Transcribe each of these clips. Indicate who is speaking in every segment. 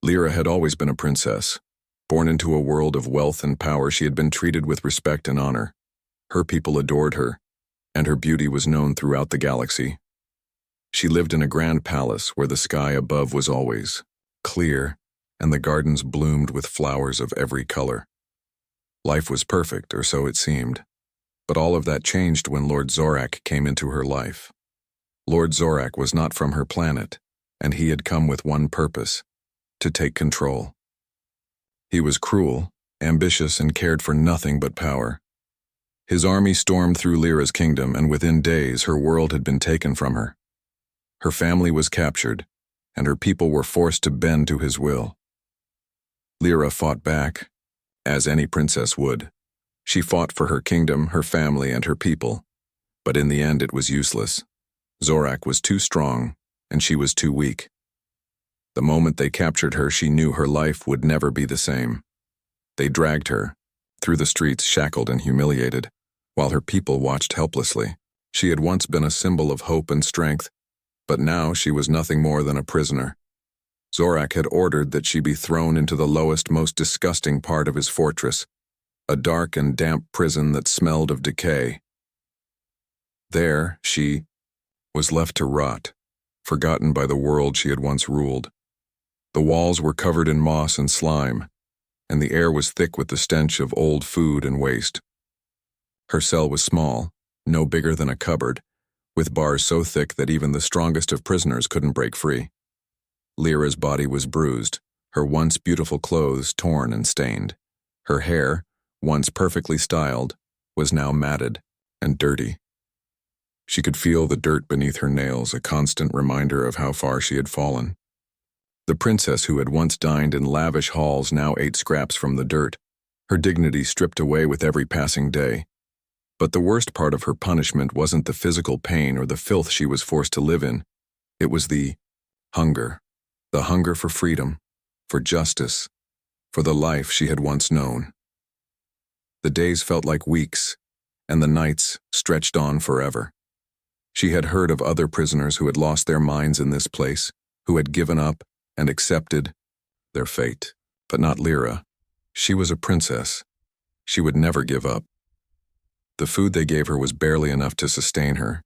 Speaker 1: Lyra had always been a princess. Born into a world of wealth and power, she had been treated with respect and honor. Her people adored her, and her beauty was known throughout the galaxy. She lived in a grand palace where the sky above was always clear, and the gardens bloomed with flowers of every color. Life was perfect, or so it seemed. But all of that changed when Lord Zorak came into her life. Lord Zorak was not from her planet, and he had come with one purpose: to take control. He was cruel, ambitious, and cared for nothing but power. His army stormed through Lyra's kingdom, and within days her world had been taken from her. Her family was captured, and her people were forced to bend to his will. Lyra fought back, as any princess would. She fought for her kingdom, her family, and her people. But in the end it was useless. Zorak was too strong, and she was too weak. The moment they captured her, she knew her life would never be the same. They dragged her through the streets, shackled and humiliated, while her people watched helplessly. She had once been a symbol of hope and strength, but now she was nothing more than a prisoner. Zorak had ordered that she be thrown into the lowest, most disgusting part of his fortress, a dark and damp prison that smelled of decay. There, she was left to rot, forgotten by the world she had once ruled. The walls were covered in moss and slime, and the air was thick with the stench of old food and waste. Her cell was small, no bigger than a cupboard, with bars so thick that even the strongest of prisoners couldn't break free. Lyra's body was bruised, her once beautiful clothes torn and stained. Her hair, once perfectly styled, was now matted and dirty. She could feel the dirt beneath her nails, a constant reminder of how far she had fallen. The princess who had once dined in lavish halls now ate scraps from the dirt, her dignity stripped away with every passing day. But the worst part of her punishment wasn't the physical pain or the filth she was forced to live in. It was the hunger for freedom, for justice, for the life she had once known. The days felt like weeks, and the nights stretched on forever. She had heard of other prisoners who had lost their minds in this place, who had given up and accepted their fate. But not Lyra. She was a princess. She would never give up. The food they gave her was barely enough to sustain her.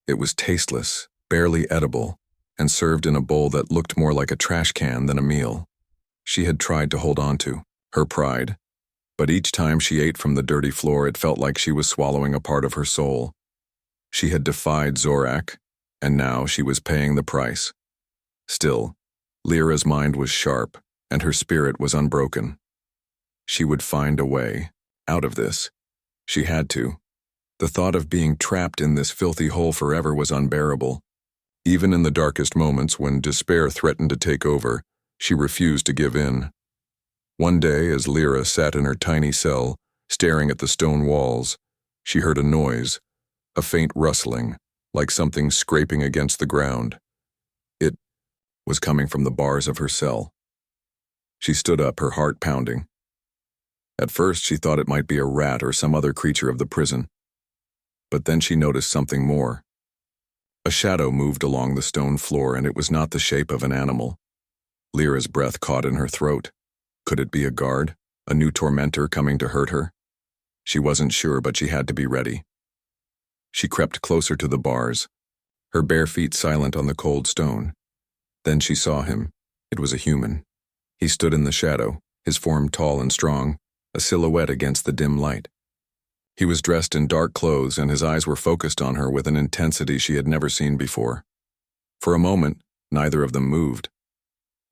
Speaker 1: It was tasteless, barely edible, and served in a bowl that looked more like a trash can than a meal. She had tried to hold on to her pride, but each time she ate from the dirty floor, it felt like she was swallowing a part of her soul. She had defied Zorak, and now she was paying the price. Still, Lyra's mind was sharp, and her spirit was unbroken. She would find a way out of this. She had to. The thought of being trapped in this filthy hole forever was unbearable. Even in the darkest moments when despair threatened to take over, she refused to give in. One day, as Lyra sat in her tiny cell, staring at the stone walls, she heard a noise, a faint rustling, like something scraping against the ground. It was coming from the bars of her cell. She stood up, her heart pounding. At first, she thought it might be a rat or some other creature of the prison. But then she noticed something more. A shadow moved along the stone floor, and it was not the shape of an animal. Lyra's breath caught in her throat. Could it be a guard, a new tormentor coming to hurt her? She wasn't sure, but she had to be ready. She crept closer to the bars, her bare feet silent on the cold stone. Then she saw him. It was a human. He stood in the shadow, his form tall and strong, a silhouette against the dim light. He was dressed in dark clothes, and his eyes were focused on her with an intensity she had never seen before. For a moment, neither of them moved.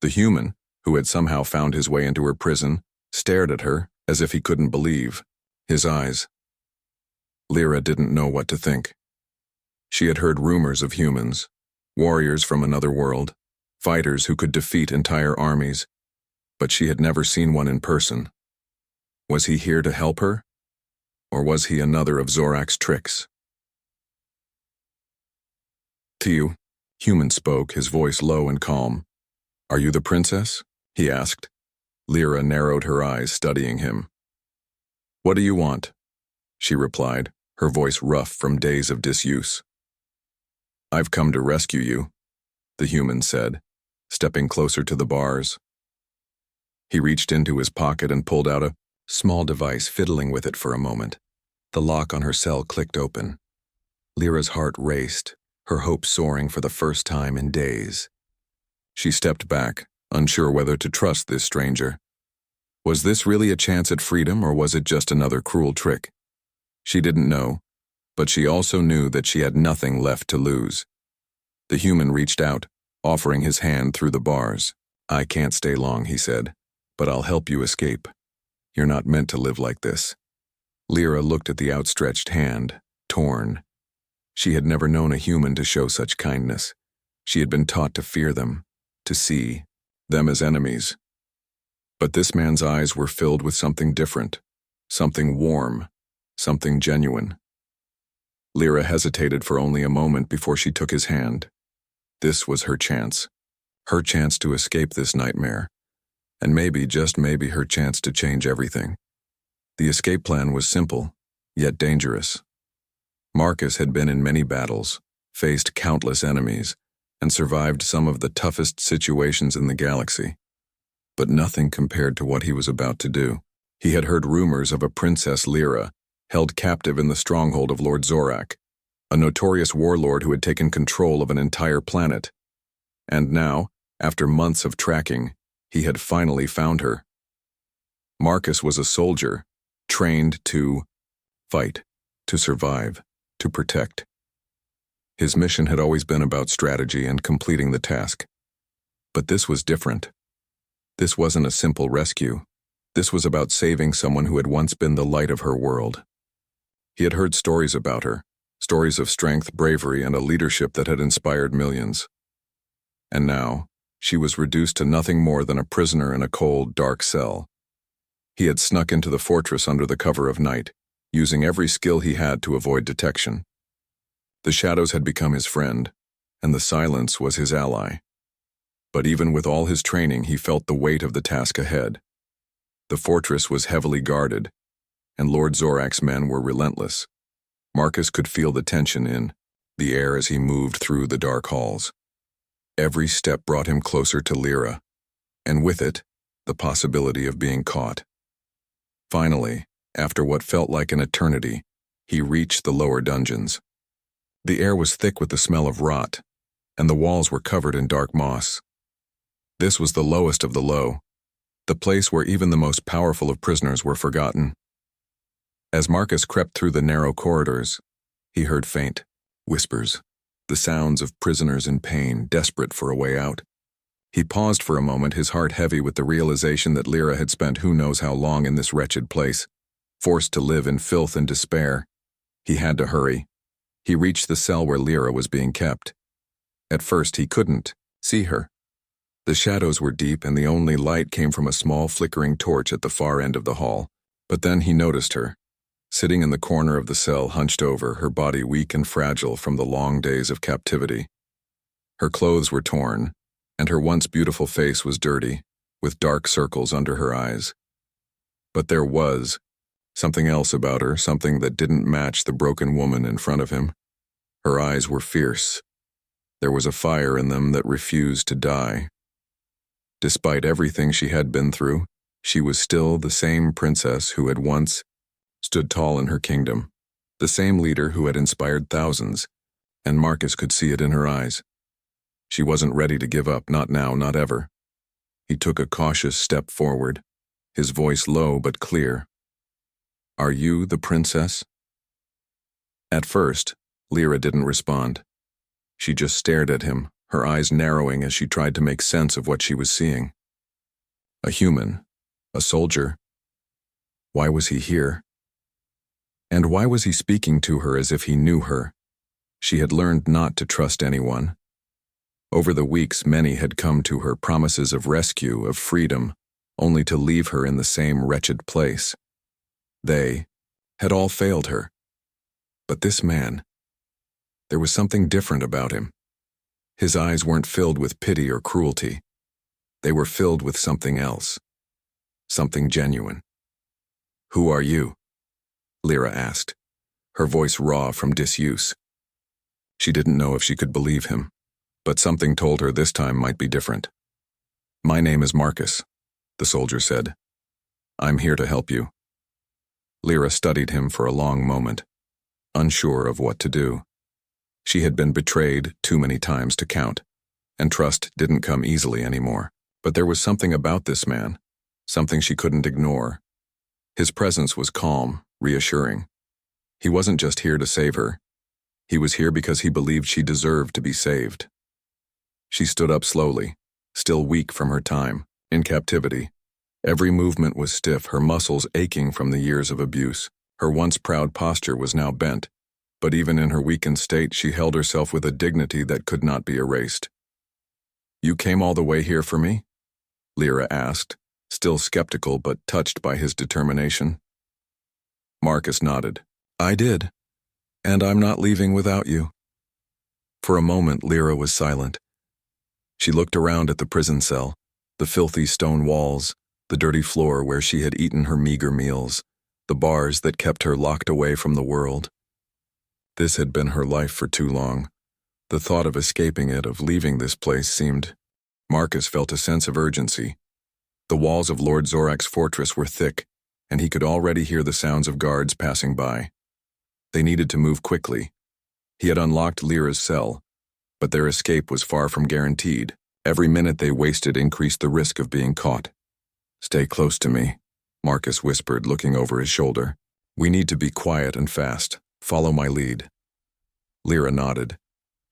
Speaker 1: The human, who had somehow found his way into her prison, stared at her as if he couldn't believe. His eyes. Lyra didn't know what to think. She had heard rumors of humans, warriors from another world, fighters who could defeat entire armies, but she had never seen one in person. Was he here to help her? Or was he another of Zorak's tricks? "Tiu," human spoke, his voice low and calm. "Are you the princess?" he asked. Lyra narrowed her eyes, studying him. "What do you want?" she replied, her voice rough from days of disuse. "I've come to rescue you," the human said, stepping closer to the bars. He reached into his pocket and pulled out a small device, fiddling with it for a moment. The lock on her cell clicked open. Lyra's heart raced, her hopes soaring for the first time in days. She stepped back, unsure whether to trust this stranger. Was this really a chance at freedom, or was it just another cruel trick? She didn't know, but she also knew that she had nothing left to lose. The human reached out, offering his hand through the bars. "I can't stay long," he said, "but I'll help you escape. You're not meant to live like this." Lyra looked at the outstretched hand, torn. She had never known a human to show such kindness. She had been taught to fear them, to see them as enemies. But this man's eyes were filled with something different, something warm, something genuine. Lyra hesitated for only a moment before she took his hand. This was her chance to escape this nightmare, and maybe, just maybe, her chance to change everything. The escape plan was simple, yet dangerous. Marcus had been in many battles, faced countless enemies, and survived some of the toughest situations in the galaxy. But nothing compared to what he was about to do. He had heard rumors of a Princess Lyra, held captive in the stronghold of Lord Zorak, a notorious warlord who had taken control of an entire planet. And now, after months of tracking, he had finally found her. Marcus was a soldier, trained to fight, to survive, to protect. His mission had always been about strategy and completing the task. But this was different. This wasn't a simple rescue. This was about saving someone who had once been the light of her world. He had heard stories about her, stories of strength, bravery, and a leadership that had inspired millions. And now, she was reduced to nothing more than a prisoner in a cold, dark cell. He had snuck into the fortress under the cover of night, using every skill he had to avoid detection. The shadows had become his friend, and the silence was his ally. But even with all his training, he felt the weight of the task ahead. The fortress was heavily guarded, and Lord Zorak's men were relentless. Marcus could feel the tension in the air as he moved through the dark halls. Every step brought him closer to Lyra, and with it, the possibility of being caught. Finally, after what felt like an eternity, he reached the lower dungeons. The air was thick with the smell of rot, and the walls were covered in dark moss. This was the lowest of the low, the place where even the most powerful of prisoners were forgotten. As Marcus crept through the narrow corridors, he heard faint whispers, the sounds of prisoners in pain, desperate for a way out. He paused for a moment, his heart heavy with the realization that Lyra had spent who knows how long in this wretched place, forced to live in filth and despair. He had to hurry. He reached the cell where Lyra was being kept. At first, he couldn't see her. The shadows were deep, and the only light came from a small flickering torch at the far end of the hall. But then he noticed her, sitting in the corner of the cell, hunched over, her body weak and fragile from the long days of captivity. Her clothes were torn, and her once beautiful face was dirty, with dark circles under her eyes. But there was something else about her, something that didn't match the broken woman in front of him. Her eyes were fierce. There was a fire in them that refused to die. Despite everything she had been through, she was still the same princess who had once stood tall in her kingdom, the same leader who had inspired thousands, and Marcus could see it in her eyes. She wasn't ready to give up, not now, not ever. He took a cautious step forward, his voice low but clear. "Are you the princess?" At first, Lyra didn't respond. She just stared at him, her eyes narrowing as she tried to make sense of what she was seeing. A human, a soldier. Why was he here? And why was he speaking to her as if he knew her? She had learned not to trust anyone. Over the weeks, many had come to her, promises of rescue, of freedom, only to leave her in the same wretched place. They had all failed her. But this man, there was something different about him. His eyes weren't filled with pity or cruelty. They were filled with something else, something genuine. "Who are you?" Lyra asked, her voice raw from disuse. She didn't know if she could believe him, but something told her this time might be different. "My name is Marcus," the soldier said. I'm here to help you. Lyra studied him for a long moment, unsure of what to do. She had been betrayed too many times to count, and trust didn't come easily anymore. But there was something about this man, something she couldn't ignore. His presence was calm, reassuring. He wasn't just here to save her. He was here because he believed she deserved to be saved. She stood up slowly, still weak from her time in captivity. Every movement was stiff, her muscles aching from the years of abuse. Her once proud posture was now bent, but even in her weakened state, she held herself with a dignity that could not be erased. You came all the way here for me? Lyra asked, still skeptical but touched by his determination. Marcus nodded. I did, and I'm not leaving without you. For a moment, Lyra was silent. She looked around at the prison cell, the filthy stone walls, the dirty floor where she had eaten her meager meals, the bars that kept her locked away from the world. This had been her life for too long. The thought of escaping it, of leaving this place seemed... Marcus felt a sense of urgency. The walls of Lord Zorak's fortress were thick, and he could already hear the sounds of guards passing by. They needed to move quickly. He had unlocked Lyra's cell, but their escape was far from guaranteed. Every minute they wasted increased the risk of being caught. Stay close to me, Marcus whispered, looking over his shoulder. We need to be quiet and fast. Follow my lead. Lyra nodded,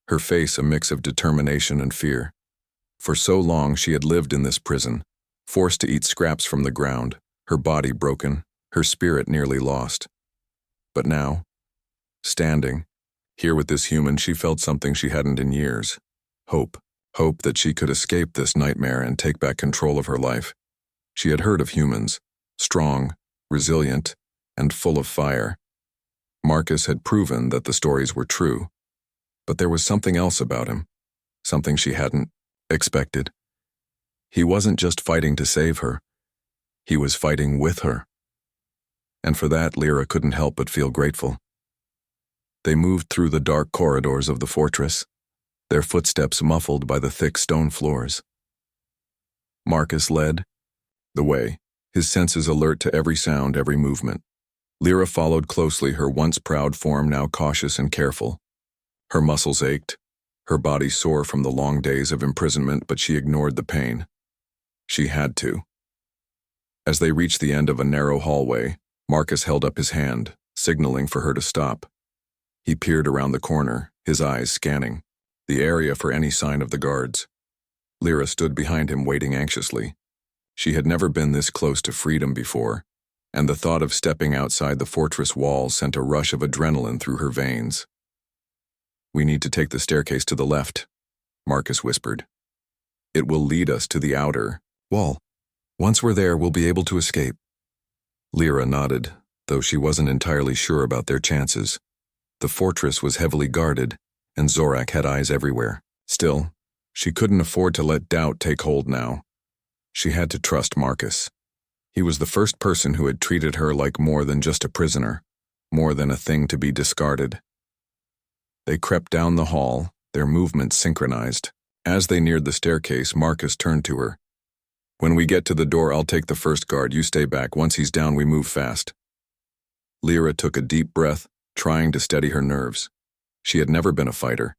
Speaker 1: her face a mix of determination and fear. For so long she had lived in this prison, forced to eat scraps from the ground, her body broken, her spirit nearly lost. But now, standing, here with this human, she felt something she hadn't in years. Hope. Hope that she could escape this nightmare and take back control of her life. She had heard of humans, strong, resilient, and full of fire. Marcus had proven that the stories were true. But there was something else about him, something she hadn't expected. He wasn't just fighting to save her. He was fighting with her. And for that, Lyra couldn't help but feel grateful. They moved through the dark corridors of the fortress, their footsteps muffled by the thick stone floors. Marcus led the way, his senses alert to every sound, every movement. Lyra followed closely, her once proud form now cautious and careful. Her muscles ached, her body sore from the long days of imprisonment, but she ignored the pain. She had to. As they reached the end of a narrow hallway, Marcus held up his hand, signaling for her to stop. He peered around the corner, his eyes scanning the area for any sign of the guards. Lyra stood behind him, waiting anxiously. She had never been this close to freedom before, and the thought of stepping outside the fortress walls sent a rush of adrenaline through her veins. We need to take the staircase to the left, Marcus whispered. It will lead us to the outer wall. Once we're there, we'll be able to escape. Lyra nodded, though she wasn't entirely sure about their chances. The fortress was heavily guarded, and Zorak had eyes everywhere. Still, she couldn't afford to let doubt take hold now. She had to trust Marcus. He was the first person who had treated her like more than just a prisoner, more than a thing to be discarded. They crept down the hall, their movements synchronized. As they neared the staircase, Marcus turned to her. When we get to the door, I'll take the first guard. You stay back. Once he's down, we move fast. Lyra took a deep breath, trying to steady her nerves. She had never been a fighter.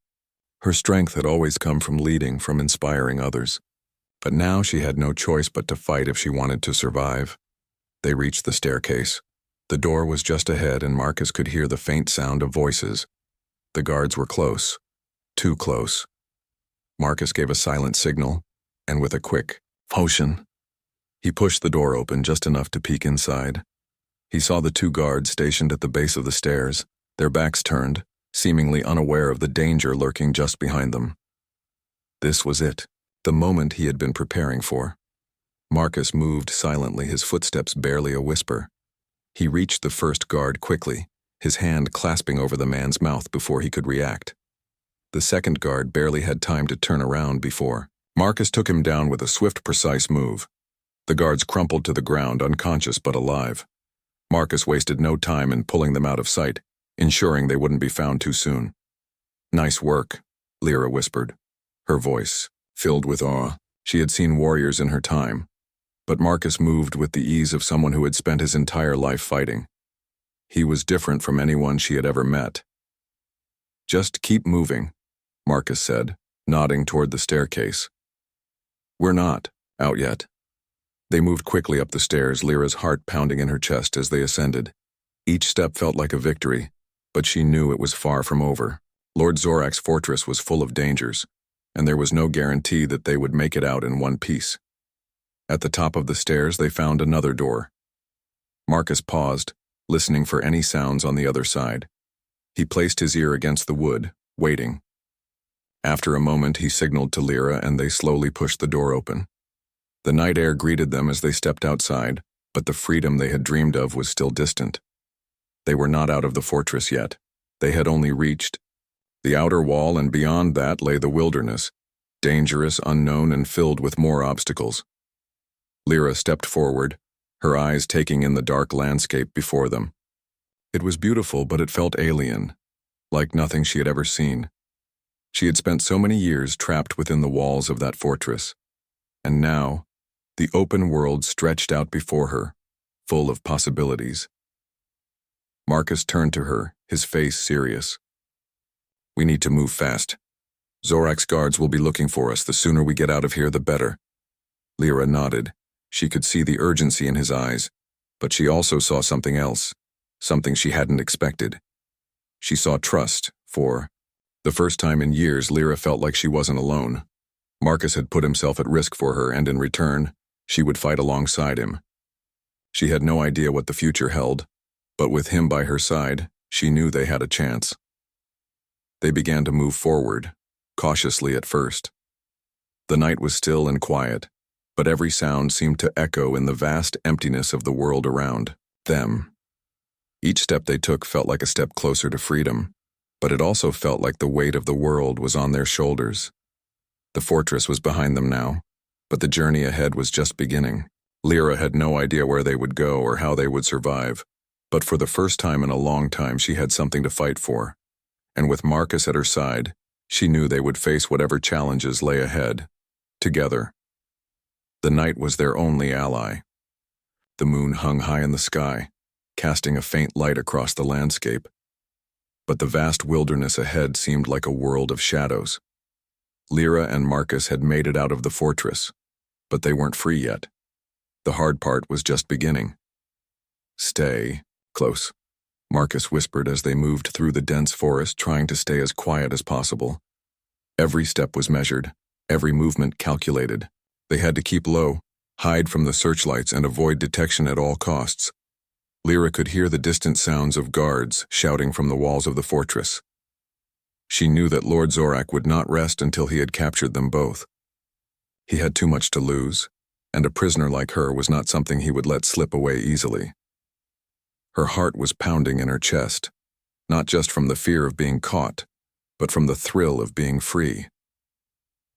Speaker 1: Her strength had always come from leading, from inspiring others. But now she had no choice but to fight if she wanted to survive. They reached the staircase. The door was just ahead, and Marcus could hear the faint sound of voices. The guards were close. Too close. Marcus gave a silent signal, and with a quick motion, he pushed the door open just enough to peek inside. He saw the two guards stationed at the base of the stairs, their backs turned, seemingly unaware of the danger lurking just behind them. This was it, the moment he had been preparing for. Marcus moved silently, his footsteps barely a whisper. He reached the first guard quickly, his hand clasping over the man's mouth before he could react. The second guard barely had time to turn around before Marcus took him down with a swift, precise move. The guards crumpled to the ground, unconscious but alive. Marcus wasted no time in pulling them out of sight, ensuring they wouldn't be found too soon. Nice work, Lyra whispered, her voice filled with awe. She had seen warriors in her time, But Marcus moved with the ease of someone who had spent his entire life fighting. He was different from anyone she had ever met. "Just keep moving," Marcus said, nodding toward the staircase. "We're not out yet." They moved quickly up the stairs, Lyra's heart pounding in her chest as they ascended. Each step felt like a victory, but she knew it was far from over. Lord Zorak's fortress was full of dangers, and there was no guarantee that they would make it out in one piece. At the top of the stairs, they found another door. Marcus paused, listening for any sounds on the other side. He placed his ear against the wood, waiting. After a moment, he signaled to Lyra, and they slowly pushed the door open. The night air greeted them as they stepped outside, but the freedom they had dreamed of was still distant. They were not out of the fortress yet. They had only reached the outer wall, and beyond that lay the wilderness, dangerous, unknown, and filled with more obstacles. Lyra stepped forward, her eyes taking in the dark landscape before them. It was beautiful, but it felt alien, like nothing she had ever seen. She had spent so many years trapped within the walls of that fortress, and now, the open world stretched out before her, full of possibilities. Marcus turned to her, his face serious. "We need to move fast. Zorak's guards will be looking for us. The sooner we get out of here, the better." Lyra nodded. She could see the urgency in his eyes, but she also saw something else, something she hadn't expected. She saw trust, for the first time in years, Lyra felt like she wasn't alone. Marcus had put himself at risk for her, and in return, she would fight alongside him. She had no idea what the future held, but with him by her side, she knew they had a chance. They began to move forward, cautiously at first. The night was still and quiet, but every sound seemed to echo in the vast emptiness of the world around them. Each step they took felt like a step closer to freedom, but it also felt like the weight of the world was on their shoulders. The fortress was behind them now, but the journey ahead was just beginning. Lyra had no idea where they would go or how they would survive, but for the first time in a long time she had something to fight for. And with Marcus at her side, she knew they would face whatever challenges lay ahead, together. The night was their only ally. The moon hung high in the sky, casting a faint light across the landscape. But the vast wilderness ahead seemed like a world of shadows. Lyra and Marcus had made it out of the fortress, but they weren't free yet. The hard part was just beginning. "Stay close," Marcus whispered as they moved through the dense forest, trying to stay as quiet as possible. Every step was measured, every movement calculated. They had to keep low, hide from the searchlights, and avoid detection at all costs. Lyra could hear the distant sounds of guards shouting from the walls of the fortress. She knew that Lord Zorak would not rest until he had captured them both. He had too much to lose, and a prisoner like her was not something he would let slip away easily. Her heart was pounding in her chest, not just from the fear of being caught, but from the thrill of being free.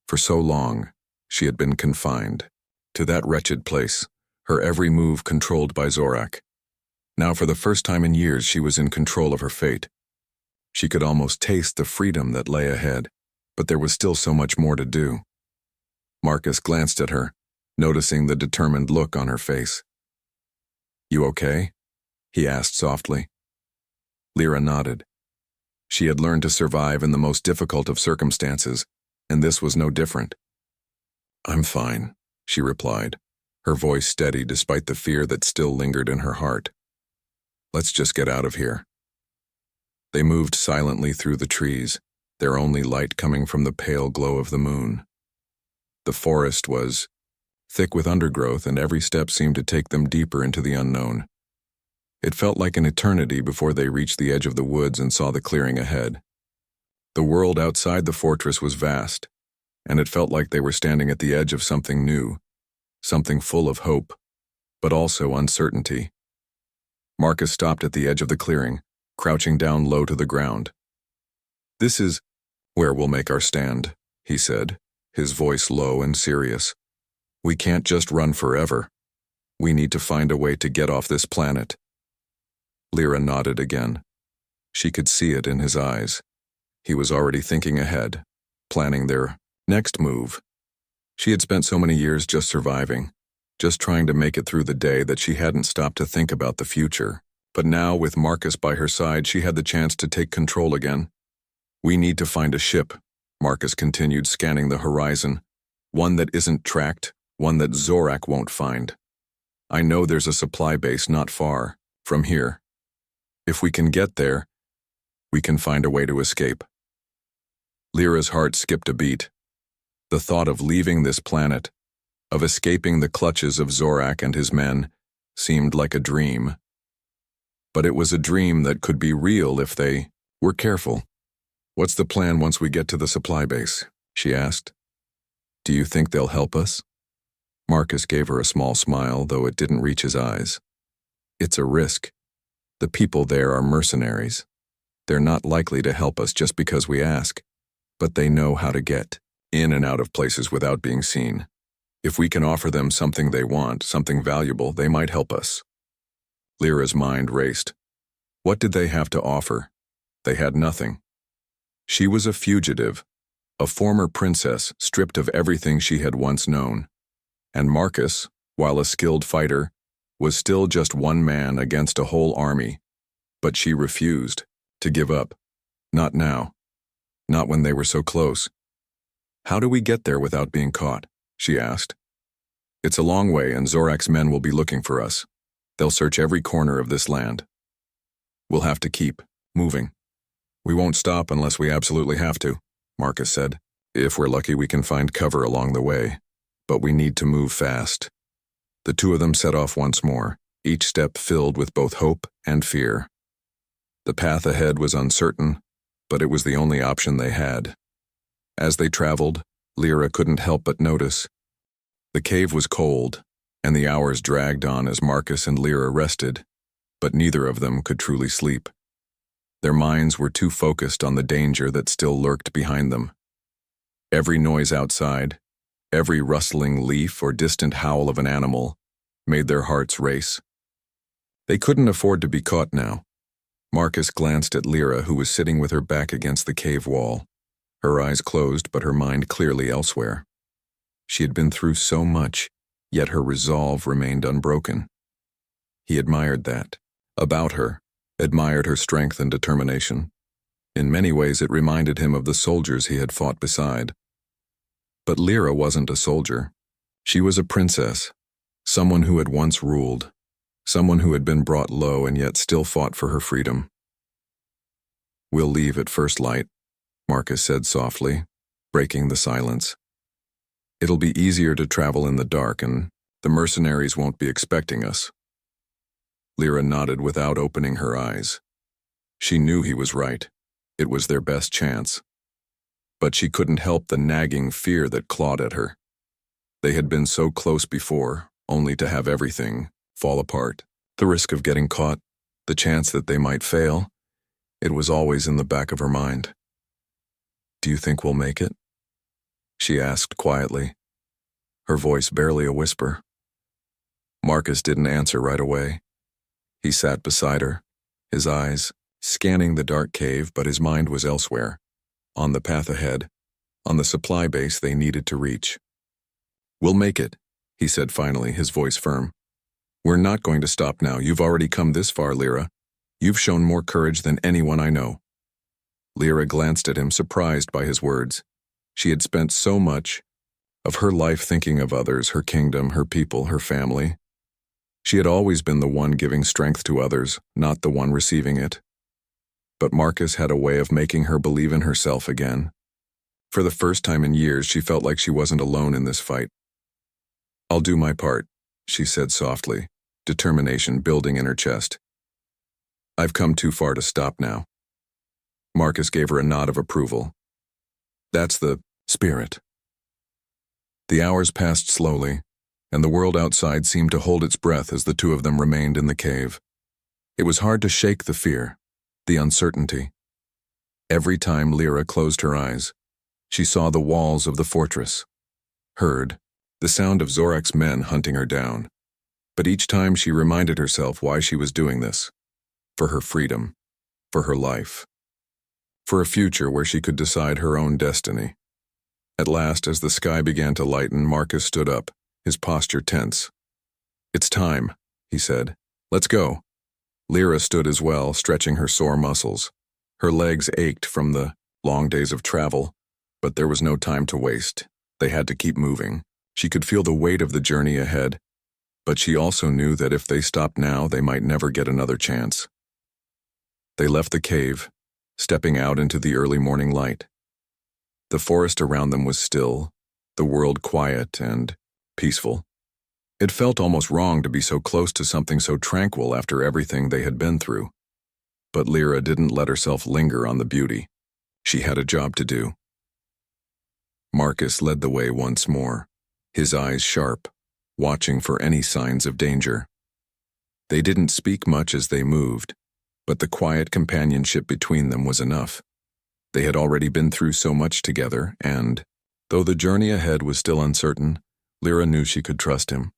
Speaker 1: For so long, she had been confined to that wretched place, her every move controlled by Zorak. Now, for the first time in years, she was in control of her fate. She could almost taste the freedom that lay ahead, but there was still so much more to do. Marcus glanced at her, noticing the determined look on her face. "You okay?" he asked softly. Lyra nodded. She had learned to survive in the most difficult of circumstances, and this was no different. "I'm fine," she replied, her voice steady despite the fear that still lingered in her heart. "Let's just get out of here." They moved silently through the trees, their only light coming from the pale glow of the moon. The forest was thick with undergrowth, and every step seemed to take them deeper into the unknown. It felt like an eternity before they reached the edge of the woods and saw the clearing ahead. The world outside the fortress was vast, and it felt like they were standing at the edge of something new, something full of hope, but also uncertainty. Marcus stopped at the edge of the clearing, crouching down low to the ground. "This is where we'll make our stand," he said, his voice low and serious. "We can't just run forever. We need to find a way to get off this planet." Lyra nodded again. She could see it in his eyes. He was already thinking ahead, planning their next move. She had spent so many years just surviving, just trying to make it through the day that she hadn't stopped to think about the future. But now, with Marcus by her side, she had the chance to take control again. "We need to find a ship," Marcus continued, scanning the horizon. "One that isn't tracked, one that Zorak won't find. I know there's a supply base not far from here. If we can get there, we can find a way to escape." Lyra's heart skipped a beat. The thought of leaving this planet, of escaping the clutches of Zorak and his men, seemed like a dream. But it was a dream that could be real if they were careful. "What's the plan once we get to the supply base?" she asked. "Do you think they'll help us?" Marcus gave her a small smile, though it didn't reach his eyes. "It's a risk. The people there are mercenaries. They're not likely to help us just because we ask, but they know how to get in and out of places without being seen. If we can offer them something they want, something valuable, they might help us." Lyra's mind raced. What did they have to offer? They had nothing. She was a fugitive, a former princess stripped of everything she had once known. And Marcus, while a skilled fighter, was still just one man against a whole army. But she refused to give up. Not now. Not when they were so close. "How do we get there without being caught?" she asked. "It's a long way, and Zorak's men will be looking for us. They'll search every corner of this land. We'll have to keep moving." "We won't stop unless we absolutely have to," Marcus said. "If we're lucky, we can find cover along the way. But we need to move fast." The two of them set off once more, each step filled with both hope and fear. The path ahead was uncertain, but it was the only option they had. As they traveled, Lyra couldn't help but notice. The cave was cold, and the hours dragged on as Marcus and Lyra rested, but neither of them could truly sleep. Their minds were too focused on the danger that still lurked behind them. Every noise outside, every rustling leaf or distant howl of an animal, made their hearts race. They couldn't afford to be caught now. Marcus glanced at Lyra, who was sitting with her back against the cave wall, her eyes closed but her mind clearly elsewhere. She had been through so much, yet her resolve remained unbroken. He admired that about her, admired her strength and determination. In many ways it reminded him of the soldiers he had fought beside. But Lyra wasn't a soldier. She was a princess, someone who had once ruled, someone who had been brought low and yet still fought for her freedom. "We'll leave at first light," Marcus said softly, breaking the silence. "It'll be easier to travel in the dark, and the mercenaries won't be expecting us." Lyra nodded without opening her eyes. She knew he was right. It was their best chance. But she couldn't help the nagging fear that clawed at her. They had been so close before, only to have everything fall apart. The risk of getting caught, the chance that they might fail, it was always in the back of her mind. "Do you think we'll make it?" she asked quietly, her voice barely a whisper. Marcus didn't answer right away. He sat beside her, his eyes scanning the dark cave, but his mind was elsewhere, on the path ahead, on the supply base they needed to reach. "We'll make it," he said finally, his voice firm. "We're not going to stop now. You've already come this far, Lyra. You've shown more courage than anyone I know." Lyra glanced at him, surprised by his words. She had spent so much of her life thinking of others, her kingdom, her people, her family. She had always been the one giving strength to others, not the one receiving it. But Marcus had a way of making her believe in herself again. For the first time in years, she felt like she wasn't alone in this fight. "I'll do my part," she said softly, determination building in her chest. "I've come too far to stop now." Marcus gave her a nod of approval. "That's the spirit." The hours passed slowly, and the world outside seemed to hold its breath as the two of them remained in the cave. It was hard to shake the fear, the uncertainty. Every time Lyra closed her eyes, she saw the walls of the fortress, heard the sound of Zorak's men hunting her down. But each time she reminded herself why she was doing this. For her freedom, for her life, for a future where she could decide her own destiny. At last, as the sky began to lighten, Marcus stood up, his posture tense. "It's time," he said. "Let's go." Lyra stood as well, stretching her sore muscles. Her legs ached from the long days of travel, but there was no time to waste. They had to keep moving. She could feel the weight of the journey ahead, but she also knew that if they stopped now, they might never get another chance. They left the cave, stepping out into the early morning light. The forest around them was still, the world quiet and peaceful. It felt almost wrong to be so close to something so tranquil after everything they had been through. But Lyra didn't let herself linger on the beauty. She had a job to do. Marcus led the way once more, his eyes sharp, watching for any signs of danger. They didn't speak much as they moved, but the quiet companionship between them was enough. They had already been through so much together, and, though the journey ahead was still uncertain, Lyra knew she could trust him.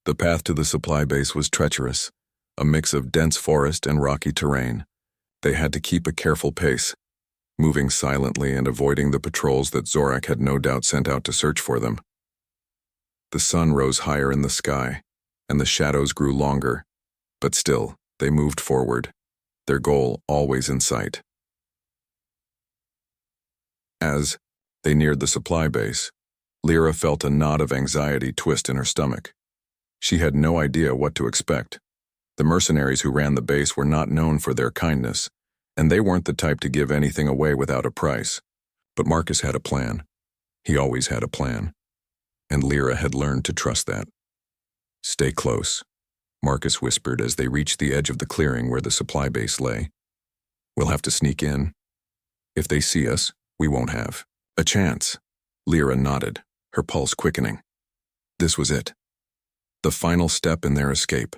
Speaker 1: The path to the supply base was treacherous, a mix of dense forest and rocky terrain. They had to keep a careful pace, moving silently and avoiding the patrols that Zorak had no doubt sent out to search for them. The sun rose higher in the sky, and the shadows grew longer, but still, they moved forward, their goal always in sight. As they neared the supply base, Lyra felt a knot of anxiety twist in her stomach. She had no idea what to expect. The mercenaries who ran the base were not known for their kindness, and they weren't the type to give anything away without a price. But Marcus had a plan. He always had a plan, and Lyra had learned to trust that. "Stay close," Marcus whispered as they reached the edge of the clearing where the supply base lay. "We'll have to sneak in. If they see us, we won't have a chance." Lyra nodded, her pulse quickening. This was it. The final step in their escape.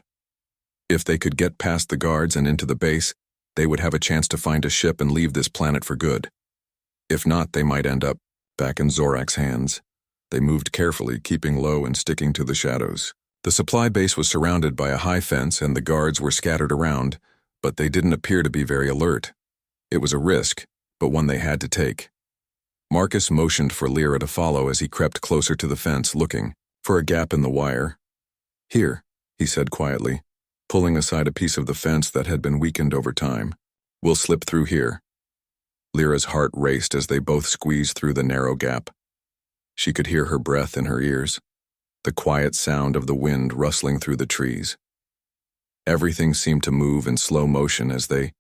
Speaker 1: If they could get past the guards and into the base, they would have a chance to find a ship and leave this planet for good. If not, they might end up back in Zorak's hands. They moved carefully, keeping low and sticking to the shadows. The supply base was surrounded by a high fence and the guards were scattered around, but they didn't appear to be very alert. It was a risk, but one they had to take. Marcus motioned for Lyra to follow as he crept closer to the fence, looking for a gap in the wire. "Here," he said quietly, pulling aside a piece of the fence that had been weakened over time. "We'll slip through here." Lyra's heart raced as they both squeezed through the narrow gap. She could hear her breath in her ears, the quiet sound of the wind rustling through the trees. Everything seemed to move in slow motion as they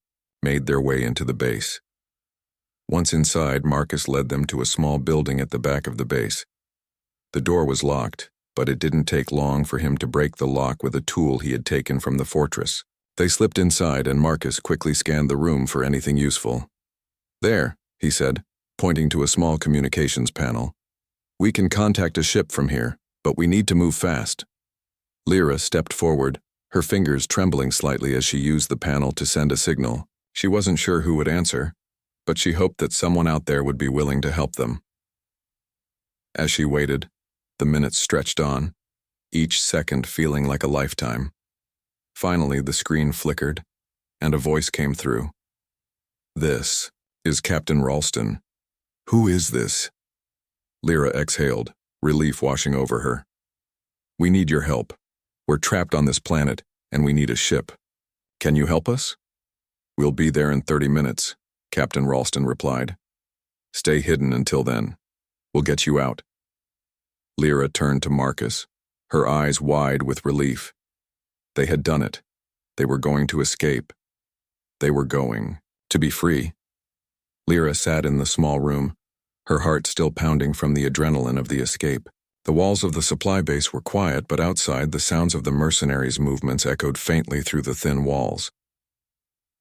Speaker 1: made their way into the base. Once inside, Marcus led them to a small building at the back of the base. The door was locked, but it didn't take long for him to break the lock with a tool he had taken from the fortress. They slipped inside and Marcus quickly scanned the room for anything useful. "There," he said, pointing to a small communications panel. "We can contact a ship from here, but we need to move fast." Lyra stepped forward, her fingers trembling slightly as she used the panel to send a signal. She wasn't sure who would answer, but she hoped that someone out there would be willing to help them. As she waited, the minutes stretched on, each second feeling like a lifetime. Finally, the screen flickered, and a voice came through. "This is Captain Ralston. Who is this?" Lyra exhaled, relief washing over her. "We need your help. We're trapped on this planet, and we need a ship. Can you help us?" "We'll be there in 30 minutes, Captain Ralston replied. "Stay hidden until then. We'll get you out." Lyra turned to Marcus, her eyes wide with relief. They had done it. They were going to escape. They were going to be free. Lyra sat in the small room, her heart still pounding from the adrenaline of the escape. The walls of the supply base were quiet, but outside the sounds of the mercenaries' movements echoed faintly through the thin walls.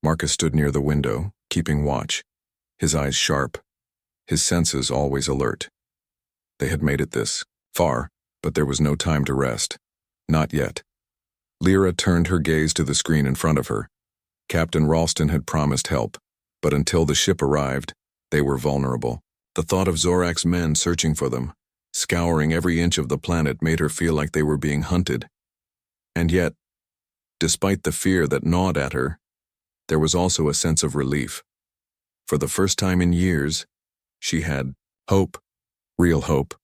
Speaker 1: Marcus stood near the window, keeping watch, his eyes sharp, his senses always alert. They had made it this far, but there was no time to rest. Not yet. Lyra turned her gaze to the screen in front of her. Captain Ralston had promised help, but until the ship arrived, they were vulnerable. The thought of Zorak's men searching for them, scouring every inch of the planet, made her feel like they were being hunted. And yet, despite the fear that gnawed at her, there was also a sense of relief. For the first time in years, she had hope, real hope.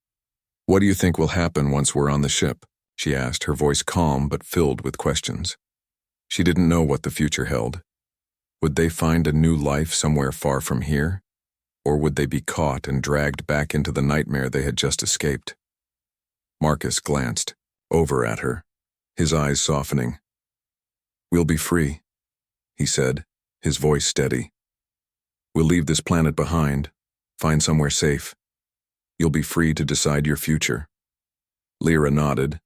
Speaker 1: "What do you think will happen once we're on the ship?" she asked, her voice calm but filled with questions. She didn't know what the future held. Would they find a new life somewhere far from here? Or would they be caught and dragged back into the nightmare they had just escaped? Marcus glanced over at her, his eyes softening. "We'll be free," he said, his voice steady. "We'll leave this planet behind, find somewhere safe. You'll be free to decide your future." Lyra nodded,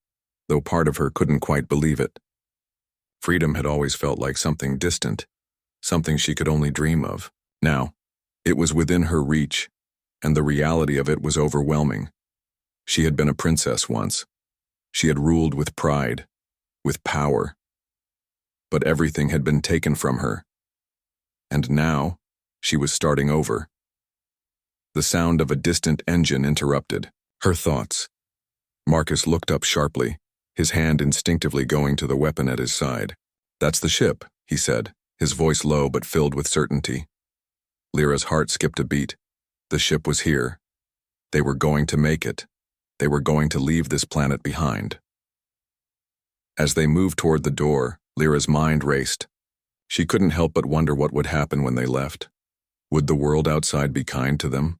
Speaker 1: though part of her couldn't quite believe it. Freedom had always felt like something distant, something she could only dream of. Now, it was within her reach, and the reality of it was overwhelming. She had been a princess once. She had ruled with pride, with power. But everything had been taken from her. And now, she was starting over. The sound of a distant engine interrupted her thoughts. Marcus looked up sharply, his hand instinctively going to the weapon at his side. "That's the ship," he said, his voice low but filled with certainty. Lyra's heart skipped a beat. The ship was here. They were going to make it. They were going to leave this planet behind. As they moved toward the door, Lyra's mind raced. She couldn't help but wonder what would happen when they left. Would the world outside be kind to them?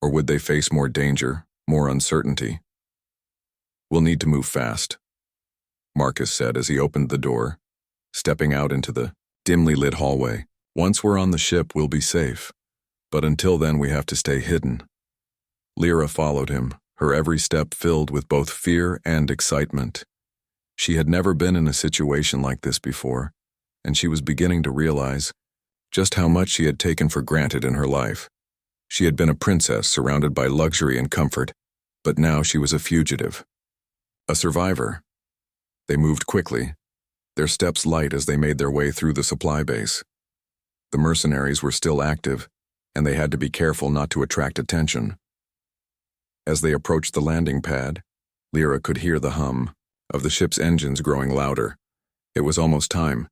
Speaker 1: Or would they face more danger, more uncertainty? "We'll need to move fast," Marcus said as he opened the door, stepping out into the dimly lit hallway. "Once we're on the ship, we'll be safe. But until then, we have to stay hidden." Lyra followed him, her every step filled with both fear and excitement. She had never been in a situation like this before, and she was beginning to realize just how much she had taken for granted in her life. She had been a princess surrounded by luxury and comfort, but now she was a fugitive, a survivor. They moved quickly, their steps light as they made their way through the supply base. The mercenaries were still active, and they had to be careful not to attract attention. As they approached the landing pad, Lyra could hear the hum of the ship's engines growing louder. It was almost time.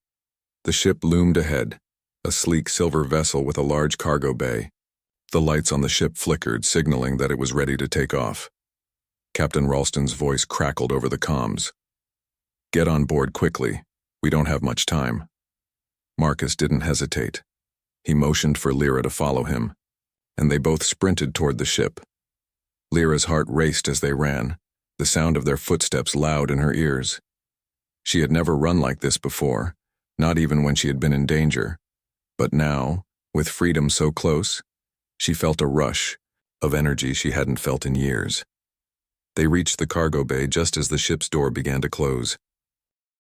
Speaker 1: The ship loomed ahead, a sleek silver vessel with a large cargo bay. The lights on the ship flickered, signaling that it was ready to take off. Captain Ralston's voice crackled over the comms. "Get on board quickly. We don't have much time." Marcus didn't hesitate. He motioned for Lyra to follow him, and they both sprinted toward the ship. Lyra's heart raced as they ran, the sound of their footsteps loud in her ears. She had never run like this before, not even when she had been in danger. But now, with freedom so close, she felt a rush of energy she hadn't felt in years. They reached the cargo bay just as the ship's door began to close.